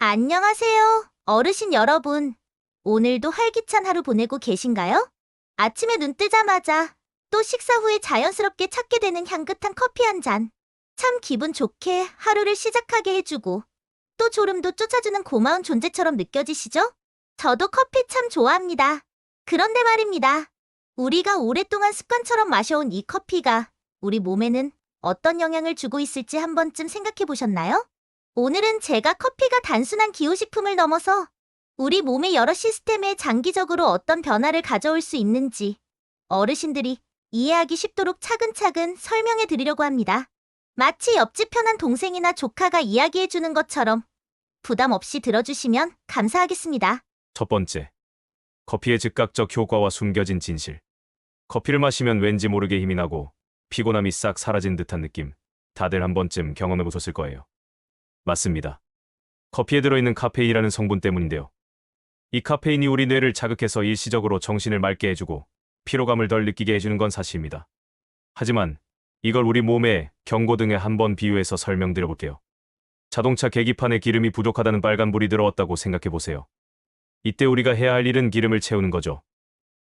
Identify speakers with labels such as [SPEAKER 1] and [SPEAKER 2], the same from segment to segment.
[SPEAKER 1] 안녕하세요, 어르신 여러분. 오늘도 활기찬 하루 보내고 계신가요? 아침에 눈 뜨자마자 또 식사 후에 자연스럽게 찾게 되는 향긋한 커피 한 잔. 참 기분 좋게 하루를 시작하게 해주고 또 졸음도 쫓아주는 고마운 존재처럼 느껴지시죠? 저도 커피 참 좋아합니다. 그런데 말입니다. 우리가 오랫동안 습관처럼 마셔온 이 커피가 우리 몸에는 어떤 영향을 주고 있을지 한 번쯤 생각해 보셨나요? 오늘은 제가 커피가 단순한 기호식품을 넘어서 우리 몸의 여러 시스템에 장기적으로 어떤 변화를 가져올 수 있는지 어르신들이 이해하기 쉽도록 차근차근 설명해 드리려고 합니다. 마치 옆집 편한 동생이나 조카가 이야기해 주는 것처럼 부담 없이 들어주시면 감사하겠습니다.
[SPEAKER 2] 첫 번째, 커피의 즉각적 효과와 숨겨진 진실. 커피를 마시면 왠지 모르게 힘이 나고 피곤함이 싹 사라진 듯한 느낌. 다들 한 번쯤 경험해 보셨을 거예요. 맞습니다. 커피에 들어있는 카페인이라는 성분 때문인데요. 이 카페인이 우리 뇌를 자극해서 일시적으로 정신을 맑게 해주고 피로감을 덜 느끼게 해주는 건 사실입니다. 하지만 이걸 우리 몸의 경고등에 한번 비유해서 설명드려 볼게요. 자동차 계기판에 기름이 부족하다는 빨간불이 들어왔다고 생각해 보세요. 이때 우리가 해야 할 일은 기름을 채우는 거죠.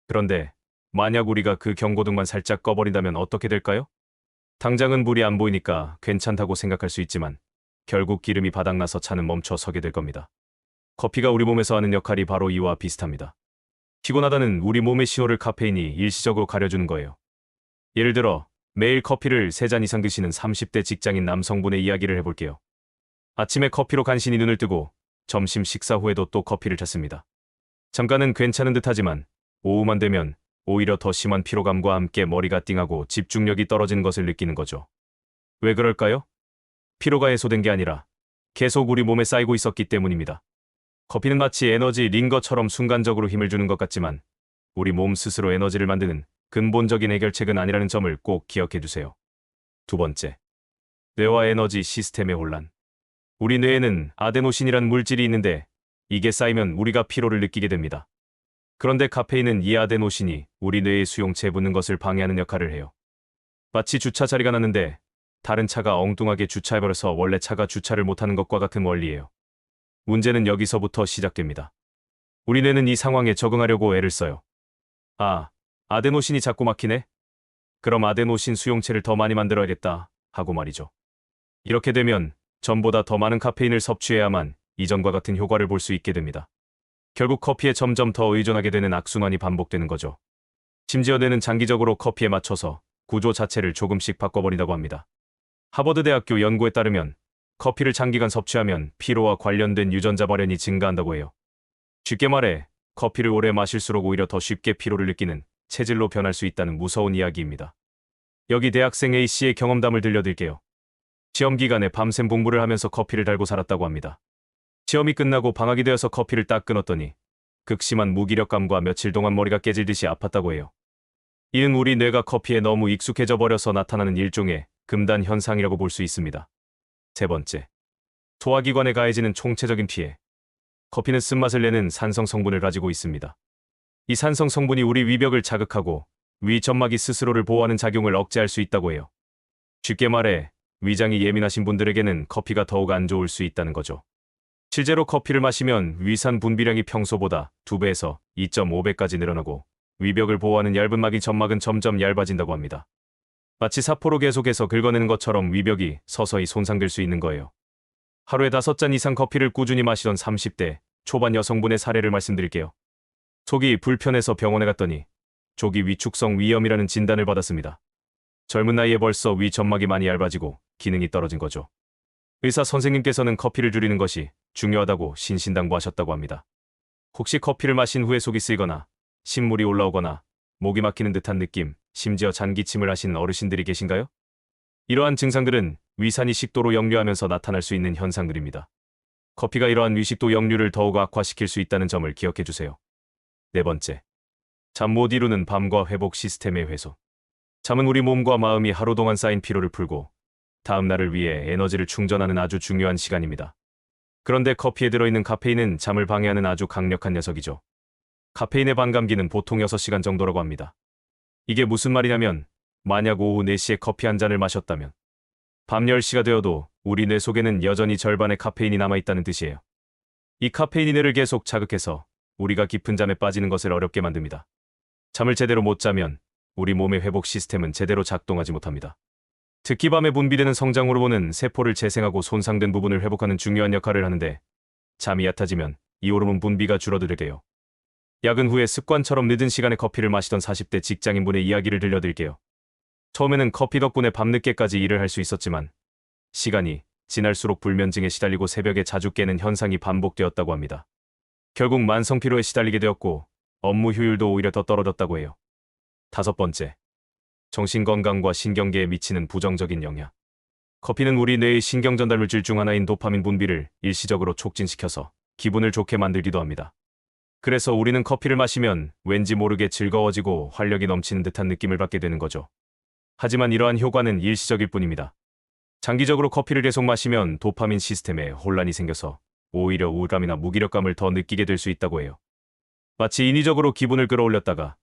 [SPEAKER 2] 그런데 만약 우리가 그 경고등만 살짝 꺼버린다면 어떻게 될까요? 당장은 불이 안 보이니까 괜찮다고 생각할 수 있지만 결국 기름이 바닥나서 차는 멈춰 서게 될 겁니다. 커피가 우리 몸에서 하는 역할이 바로 이와 비슷합니다. 피곤하다는 우리 몸의 신호를 카페인이 일시적으로 가려주는 거예요. 예를 들어 매일 커피를 3잔 이상 드시는 30대 직장인 남성분의 이야기를 해볼게요. 아침에 커피로 간신히 눈을 뜨고 점심 식사 후에도 또 커피를 찾습니다. 잠깐은 괜찮은 듯하지만 오후만 되면 오히려 더 심한 피로감과 함께 머리가 띵하고 집중력이 떨어지는 것을 느끼는 거죠. 왜 그럴까요? 피로가 해소된 게 아니라 계속 우리 몸에 쌓이고 있었기 때문입니다. 커피는 마치 에너지 링거처럼 순간적으로 힘을 주는 것 같지만 우리 몸 스스로 에너지를 만드는 근본적인 해결책은 아니라는 점을 꼭 기억해 두세요. 두 번째, 뇌와 에너지 시스템의 혼란. 우리 뇌에는 아데노신이란 물질이 있는데 이게 쌓이면 우리가 피로를 느끼게 됩니다. 그런데 카페인은 이 아데노신이 우리 뇌의 수용체에 붙는 것을 방해하는 역할을 해요. 마치 주차 자리가 났는데 다른 차가 엉뚱하게 주차해버려서 원래 차가 주차를 못하는 것과 같은 원리예요. 문제는 여기서부터 시작됩니다. 우리 뇌는 이 상황에 적응하려고 애를 써요. 아데노신이 자꾸 막히네? 그럼 아데노신 수용체를 더 많이 만들어야겠다 하고 말이죠. 이렇게 되면 전보다 더 많은 카페인을 섭취해야만 이전과 같은 효과를 볼 수 있게 됩니다. 결국 커피에 점점 더 의존하게 되는 악순환이 반복되는 거죠. 심지어 뇌는 장기적으로 커피에 맞춰서 구조 자체를 조금씩 바꿔버린다고 합니다. 하버드 대학교 연구에 따르면 커피를 장기간 섭취하면 피로와 관련된 유전자 발현이 증가한다고 해요. 쉽게 말해 커피를 오래 마실수록 오히려 더 쉽게 피로를 느끼는 체질로 변할 수 있다는 무서운 이야기입니다. 여기 대학생 A씨의 경험담을 들려드릴게요. 시험 기간에 밤샘 공부를 하면서 커피를 달고 살았다고 합니다. 시험이 끝나고 방학이 되어서 커피를 딱 끊었더니 극심한 무기력감과 며칠 동안 머리가 깨질 듯이 아팠다고 해요. 이는 우리 뇌가 커피에 너무 익숙해져 버려서 나타나는 일종의 금단 현상이라고 볼 수 있습니다. 세 번째, 소화기관에 가해지는 총체적인 피해. 커피는 쓴맛을 내는 산성 성분을 가지고 있습니다. 이 산성 성분이 우리 위벽을 자극하고 위 점막이 스스로를 보호하는 작용을 억제할 수 있다고 해요. 쉽게 말해 위장이 예민하신 분들에게는 커피가 더욱 안 좋을 수 있다는 거죠. 실제로 커피를 마시면 위산 분비량이 평소보다 2배에서 2.5배까지 늘어나고 위벽을 보호하는 얇은 막이 점막은 점점 얇아진다고 합니다. 마치 사포로 계속해서 긁어내는 것처럼 위벽이 서서히 손상될 수 있는 거예요. 하루에 5잔 이상 커피를 꾸준히 마시던 30대 초반 여성분의 사례를 말씀드릴게요. 속이 불편해서 병원에 갔더니 조기 위축성 위염이라는 진단을 받았습니다. 젊은 나이에 벌써 위 점막이 많이 얇아지고 기능이 떨어진 거죠. 의사 선생님께서는 커피를 줄이는 것이 중요하다고 신신당부하셨다고 합니다. 혹시 커피를 마신 후에 속이 쓰이거나 신물이 올라오거나 목이 막히는 듯한 느낌, 심지어 잔기침을 하시는 어르신들이 계신가요? 이러한 증상들은 위산이 식도로 역류하면서 나타날 수 있는 현상들입니다. 커피가 이러한 위식도 역류를 더욱 악화시킬 수 있다는 점을 기억해 주세요. 네 번째, 잠 못 이루는 밤과 회복 시스템의 훼손. 잠은 우리 몸과 마음이 하루 동안 쌓인 피로를 풀고 다음 날을 위해 에너지를 충전하는 아주 중요한 시간입니다. 그런데 커피에 들어있는 카페인은 잠을 방해하는 아주 강력한 녀석이죠. 카페인의 반감기는 보통 6시간 정도라고 합니다. 이게 무슨 말이냐면 만약 오후 4시에 커피 한 잔을 마셨다면 밤 10시가 되어도 우리 뇌 속에는 여전히 절반의 카페인이 남아있다는 뜻이에요. 이 카페인이 뇌를 계속 자극해서 우리가 깊은 잠에 빠지는 것을 어렵게 만듭니다. 잠을 제대로 못 자면 우리 몸의 회복 시스템은 제대로 작동하지 못합니다. 특히 밤에 분비되는 성장 호르몬은 세포를 재생하고 손상된 부분을 회복하는 중요한 역할을 하는데 잠이 얕아지면 이 호르몬 분비가 줄어들게 돼요. 야근 후에 습관처럼 늦은 시간에 커피를 마시던 40대 직장인분의 이야기를 들려드릴게요. 처음에는 커피 덕분에 밤늦게까지 일을 할 수 있었지만 시간이 지날수록 불면증에 시달리고 새벽에 자주 깨는 현상이 반복되었다고 합니다. 결국 만성 피로에 시달리게 되었고 업무 효율도 오히려 더 떨어졌다고 해요. 5번째, 정신건강과 신경계에 미치는 부정적인 영향. 커피는 우리 뇌의 신경전달 물질 중 하나인 도파민 분비를 일시적으로 촉진시켜서 기분을 좋게 만들기도 합니다. 그래서 우리는 커피를 마시면 왠지 모르게 즐거워지고 활력이 넘치는 듯한 느낌을 받게 되는 거죠. 하지만 이러한 효과는 일시적일 뿐입니다. 장기적으로 커피를 계속 마시면 도파민 시스템에 혼란이 생겨서 오히려 우울감이나 무기력감을 더 느끼게 될 수 있다고 해요. 마치 인위적으로 기분을 끌어올렸다가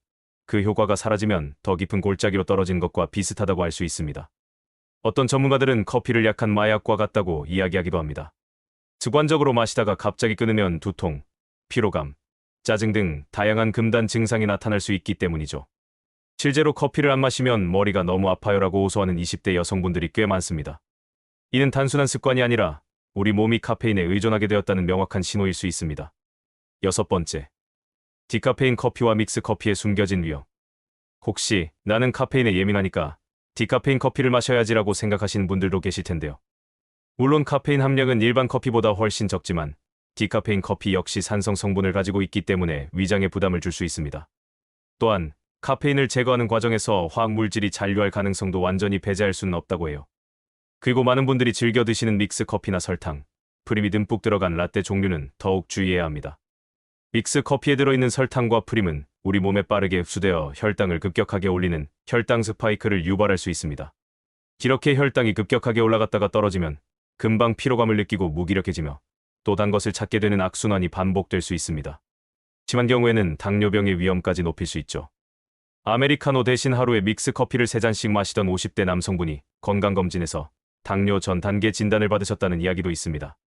[SPEAKER 2] 그 효과가 사라지면 더 깊은 골짜기로 떨어진 것과 비슷하다고 할 수 있습니다. 어떤 전문가들은 커피를 약한 마약과 같다고 이야기하기도 합니다. 습관적으로 마시다가 갑자기 끊으면 두통, 피로감, 짜증 등 다양한 금단 증상이 나타날 수 있기 때문이죠. 실제로 커피를 안 마시면 머리가 너무 아파요라고 호소하는 20대 여성분들이 꽤 많습니다. 이는 단순한 습관이 아니라 우리 몸이 카페인에 의존하게 되었다는 명확한 신호일 수 있습니다. 6번째, 디카페인 커피와 믹스 커피의 숨겨진 위험. 혹시 나는 카페인에 예민하니까 디카페인 커피를 마셔야지라고 생각하시는 분들도 계실 텐데요. 물론 카페인 함량은 일반 커피보다 훨씬 적지만 디카페인 커피 역시 산성 성분을 가지고 있기 때문에 위장에 부담을 줄 수 있습니다. 또한 카페인을 제거하는 과정에서 화학 물질이 잔류할 가능성도 완전히 배제할 수는 없다고 해요. 그리고 많은 분들이 즐겨 드시는 믹스 커피나 설탕, 프림이 듬뿍 들어간 라떼 종류는 더욱 주의해야 합니다. 믹스 커피에 들어있는 설탕과 프림은 우리 몸에 빠르게 흡수되어 혈당을 급격하게 올리는 혈당 스파이크를 유발할 수 있습니다. 이렇게 혈당이 급격하게 올라갔다가 떨어지면 금방 피로감을 느끼고 무기력해지며 또 단 것을 찾게 되는 악순환이 반복될 수 있습니다. 심한 경우에는 당뇨병의 위험까지 높일 수 있죠. 아메리카노 대신 하루에 믹스 커피를 3잔씩 마시던 50대 남성분이 건강검진에서 당뇨 전 단계 진단을 받으셨다는 이야기도 있습니다.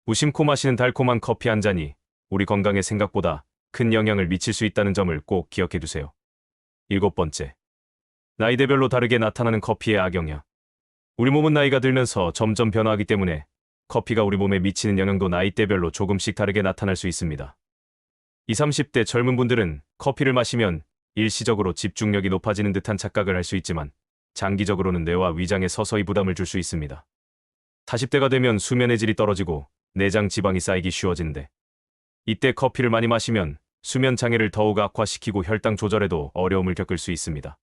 [SPEAKER 2] 무심코 마시는 달콤한 커피 한 잔이 우리 건강에 생각보다 큰 영향을 미칠 수 있다는 점을 꼭 기억해 두세요. 7번째, 나이대별로 다르게 나타나는 커피의 악영향. 우리 몸은 나이가 들면서 점점 변화하기 때문에 커피가 우리 몸에 미치는 영향도 나이대별로 조금씩 다르게 나타날 수 있습니다. 20, 30대 젊은 분들은 커피를 마시면 일시적으로 집중력이 높아지는 듯한 착각을 할 수 있지만 장기적으로는 뇌와 위장에 서서히 부담을 줄 수 있습니다. 40대가 되면 수면의 질이 떨어지고 내장 지방이 쌓이기 쉬워지는데 이때 커피를 많이 마시면 수면 장애를 더욱 악화시키고 혈당 조절에도 어려움을 겪을 수 있습니다.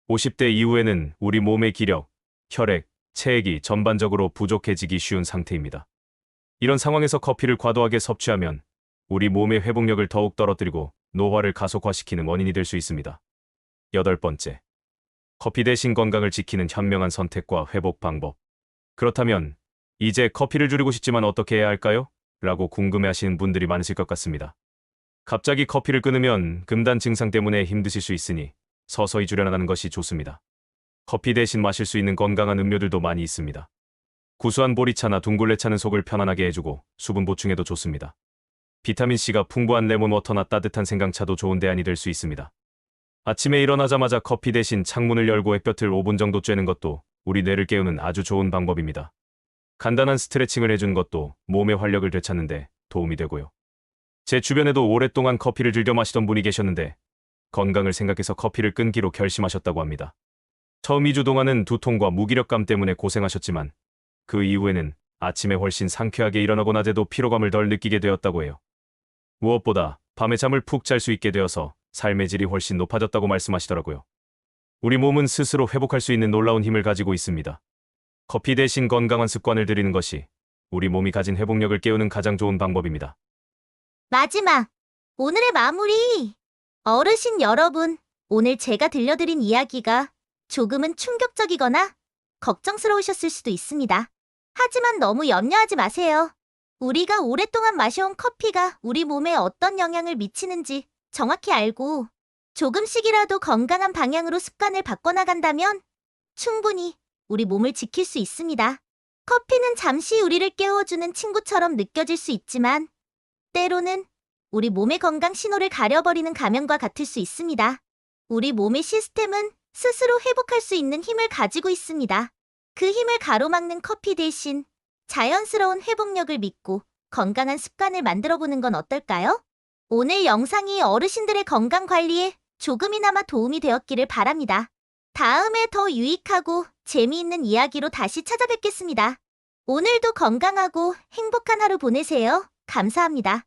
[SPEAKER 2] 50대 이후에는 우리 몸의 기력, 혈액, 체액이 전반적으로 부족해지기 쉬운 상태입니다. 이런 상황에서 커피를 과도하게 섭취하면 우리 몸의 회복력을 더욱 떨어뜨리고 노화를 가속화시키는 원인이 될 수 있습니다. 8번째, 커피 대신 건강을 지키는 현명한 선택과 회복 방법. 그렇다면 이제 커피를 줄이고 싶지만 어떻게 해야 할까요? 라고 궁금해하시는 분들이 많으실 것 같습니다. 갑자기 커피를 끊으면 금단 증상 때문에 힘드실 수 있으니 서서히 줄여나가는 것이 좋습니다. 커피 대신 마실 수 있는 건강한 음료들도 많이 있습니다. 구수한 보리차나 둥글레차는 속을 편안하게 해주고 수분 보충에도 좋습니다. 비타민C가 풍부한 레몬워터나 따뜻한 생강차도 좋은 대안이 될 수 있습니다. 아침에 일어나자마자 커피 대신 창문을 열고 햇볕을 5분 정도 쬐는 것도 우리 뇌를 깨우는 아주 좋은 방법입니다. 간단한 스트레칭을 해주는 것도 몸의 활력을 되찾는 데 도움이 되고요. 제 주변에도 오랫동안 커피를 즐겨 마시던 분이 계셨는데 건강을 생각해서 커피를 끊기로 결심하셨다고 합니다. 처음 2주 동안은 두통과 무기력감 때문에 고생하셨지만 그 이후에는 아침에 훨씬 상쾌하게 일어나고 낮에도 피로감을 덜 느끼게 되었다고 해요. 무엇보다 밤에 잠을 푹 잘 수 있게 되어서 삶의 질이 훨씬 높아졌다고 말씀하시더라고요. 우리 몸은 스스로 회복할 수 있는 놀라운 힘을 가지고 있습니다. 커피 대신 건강한 습관을 들이는 것이 우리 몸이 가진 회복력을 깨우는 가장 좋은 방법입니다.
[SPEAKER 1] 마지막, 오늘의 마무리. 어르신 여러분, 오늘 제가 들려드린 이야기가 조금은 충격적이거나 걱정스러우셨을 수도 있습니다. 하지만 너무 염려하지 마세요. 우리가 오랫동안 마셔온 커피가 우리 몸에 어떤 영향을 미치는지 정확히 알고 조금씩이라도 건강한 방향으로 습관을 바꿔나간다면 충분히 우리 몸을 지킬 수 있습니다. 커피는 잠시 우리를 깨워주는 친구처럼 느껴질 수 있지만 때로는 우리 몸의 건강 신호를 가려버리는 가면과 같을 수 있습니다. 우리 몸의 시스템은 스스로 회복할 수 있는 힘을 가지고 있습니다. 그 힘을 가로막는 커피 대신 자연스러운 회복력을 믿고 건강한 습관을 만들어 보는 건 어떨까요? 오늘 영상이 어르신들의 건강 관리에 조금이나마 도움이 되었기를 바랍니다. 다음에 더 유익하고 재미있는 이야기로 다시 찾아뵙겠습니다. 오늘도 건강하고 행복한 하루 보내세요. 감사합니다.